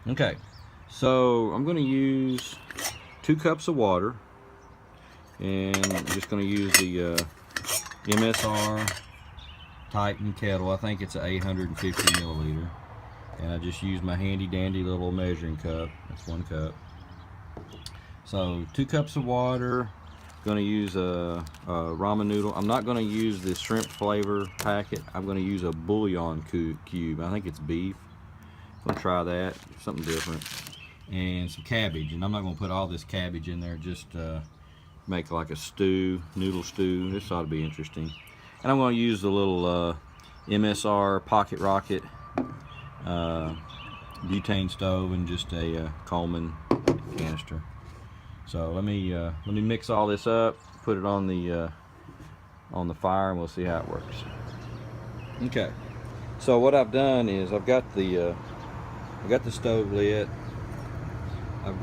Okay, so I'm going to use 2 cups of water, and I'm just going to use the MSR Titan kettle. I think it's an 850 milliliter, and I just use my handy dandy little measuring cup. That's 1 cup. So 2 cups of water. Going to use a ramen noodle. I'm not going to use the shrimp flavor packet. I'm going to use a bouillon cube. I think it's beef. I'm going to try that, something different. And some cabbage. And I'm not going to put all this cabbage in there, just make like a stew, noodle stew. This ought to be interesting. And I'm going to use the little MSR Pocket Rocket butane stove and just a Coleman canister. So let me mix all this up, put it on the fire, and we'll see how it works. Okay. So what I've done is I've got the stove lit.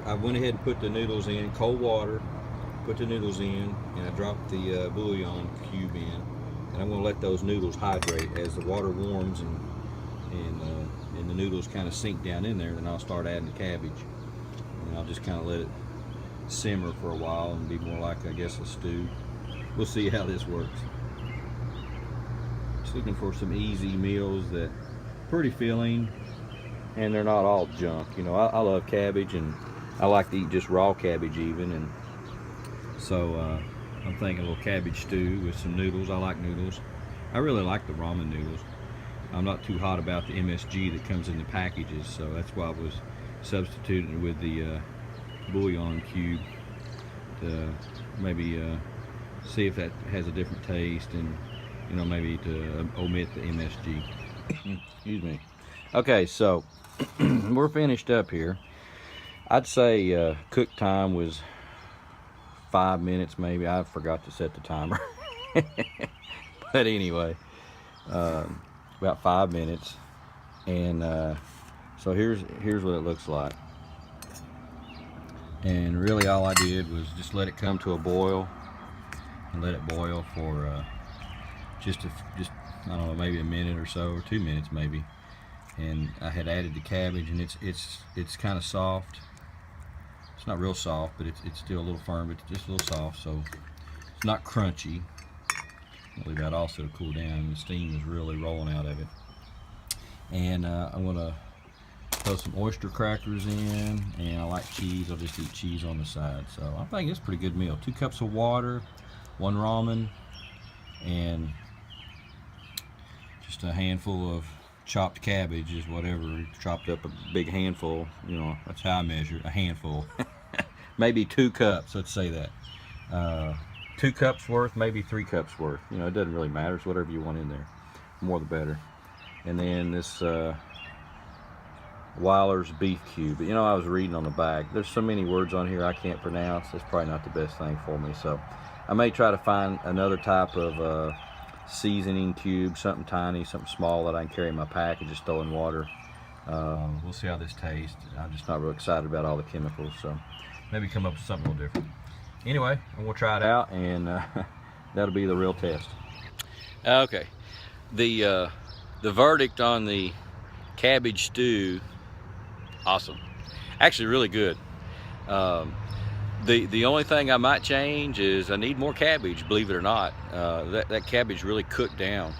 I went ahead and put the noodles in cold water. Put the noodles in, and I dropped the bouillon cube in, and I'm going to let those noodles hydrate as the water warms and the noodles kind of sink down in there. Then I'll start adding the cabbage, and I'll just kind of let it simmer for a while and be more like, I guess, a stew. We'll see how this works. Just looking for some easy meals that pretty filling, and they're not all junk. You know, I love cabbage, and I like to eat just raw cabbage even, and so I'm thinking a little cabbage stew with some noodles. I like noodles. I really like the ramen noodles. I'm not too hot about the MSG that comes in the packages, so that's why I was substituting with the bouillon cube to maybe see if that has a different taste, and you know, maybe to omit the MSG. Excuse me. Okay, so we're finished up here. I'd say cook time was 5 minutes maybe. I forgot to set the timer. But anyway, about 5 minutes, and so here's what it looks like. And really all I did was just let it come to a boil, and let it boil for just I don't know, maybe a minute or so, or 2 minutes maybe. And I had added the cabbage, and it's kind of soft. It's not real soft, but it's still a little firm, but just a little soft, so it's not crunchy. I'll leave that also to cool down. The steam is really rolling out of it. And I'm gonna throw some oyster crackers in, and I like cheese. I'll just eat cheese on the side. So I think it's a pretty good meal. 2 cups of water, 1 ramen, and just a handful of chopped cabbage, is whatever. Chopped up a big handful, you know, that's how I measure a handful. Maybe 2 cups, let's say that. 2 cups worth, maybe 3 cups worth. You know, it doesn't really matter. It's whatever you want in there. More the better. And then this Weiler's beef cube. You know, I was reading on the back. There's so many words on here I can't pronounce. It's probably not the best thing for me. So I may try to find another type of seasoning cube, something tiny, something small that I can carry in my pack and just throw in water. We'll see how this tastes. I'm just not real excited about all the chemicals, so maybe come up with something a little different. Anyway, I'm gonna try it out, and that'll be the real test. Okay, the verdict on the cabbage stew, awesome. Actually, really good. The only thing I might change is I need more cabbage, believe it or not. That cabbage really cooked down.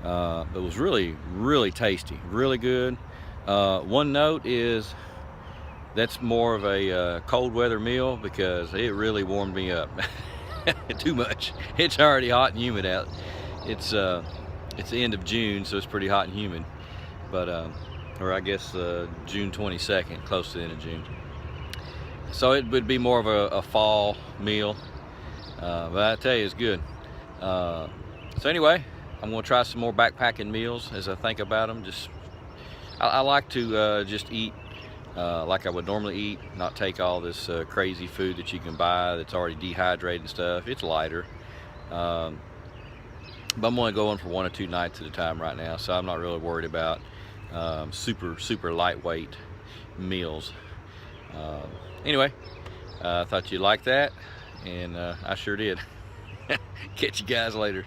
It was really tasty, really good. One note is that's more of a cold weather meal, because it really warmed me up. Too much. It's already hot and humid out. It's the end of June, so it's pretty hot and humid. But or I guess June 22nd, close to the end of June. So it would be more of a fall meal, but I tell you, it's good. So anyway, I'm gonna try some more backpacking meals as I think about them. I like to just eat like I would normally eat, not take all this crazy food that you can buy that's already dehydrated and stuff. It's lighter, but I'm only going for 1 or 2 nights at a time right now, so I'm not really worried about super lightweight meals. Anyway, I thought you'd like that, and I sure did. Catch you guys later.